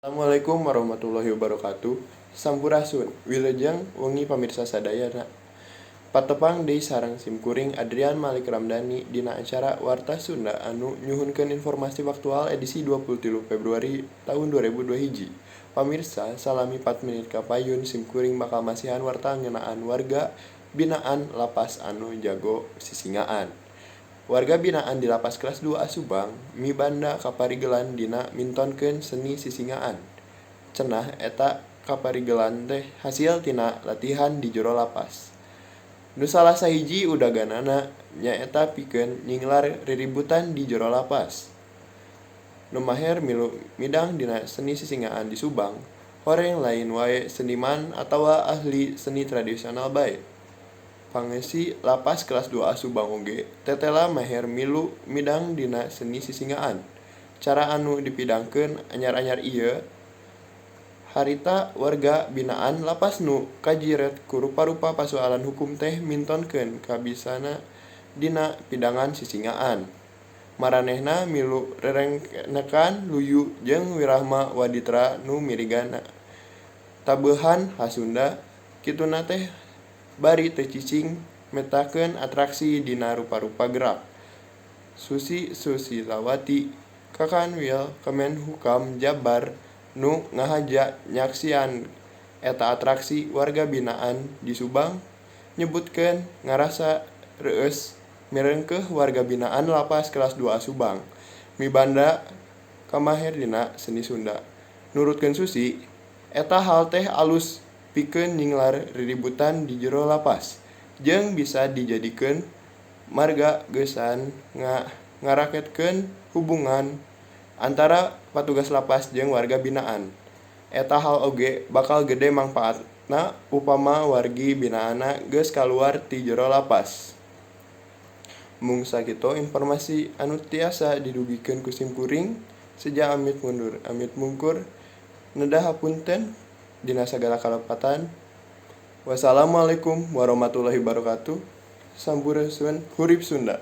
Assalamualaikum warahmatullahi wabarakatuh. Sampurasun, wilujeng wengi pamirsa sadayana. Patepang deui sareng simkuring Adrian Malik Ramdhani dina acara Warta Sunda anu nyuhunkeun informasi faktual edisi 23 Februari tahun 2021. Pamirsa, salami 4 menit kapayun simkuring bakal masihan warta ngeunaan warga binaan lapas anu jago sisingaan. Warga binaan di Lapas Kelas 2 Subang mibanda kaparigelan dina mintonkeun seni sisingaan. Cenah eta kaparigelan teh hasil tina latihan di jero lapas. Nu salah sahiji udaganana nyaeta pikeun nyinglar riributan di jero lapas. Nu maher milu midang dina seni sisingaan di Subang, horeng lain wae seniman atawa ahli seni tradisional bae. Pangeusi Lapas Kelas 2A Subang oge tetela maher milu midang dina seni sisingaan. Cara anu dipidangkeun anyar-anyar ieu harita warga binaan lapas nu kajiret ku rupa-rupa pasoalan hukum teh mintonkeun kabisana dina pidangan sisingaan. Maranehna milu rerengkenekan luyu jeung Wirahma Waditra nu mirigana. Tabeuhan Hasunda kituna teh bari teu cicing metakeun atraksi dina rupa-rupa gerak. Susi Susilawati Kakanwil Kemenhukam Jabar nu ngahaja nyaksian eta atraksi warga binaan di Subang nyebutkeun ngarasa reueus mireungkeuh warga binaan Lapas Kelas 2A Subang mibanda kamaher dina seni Sunda. Nurutkeun Susi, eta hal teh alus pikeun nyinglar riributan di jero lapas, jeung bisa dijadikeun marga geusan ngaraketkeun hubungan antara patugas lapas jeung warga binaan. Eta hal oge bakal gede mangpaatna upama wargi binaanna geus kaluar ti jero lapas. Mung sakitu informasi anu tiasa didugikeun ku simkuring, seja amit mundur amit mungkur. Nedah hapunten dina sagala kalepatan. Wassalamualaikum warahmatullahi wabarakatuh. Sampurasun, hurip Sunda.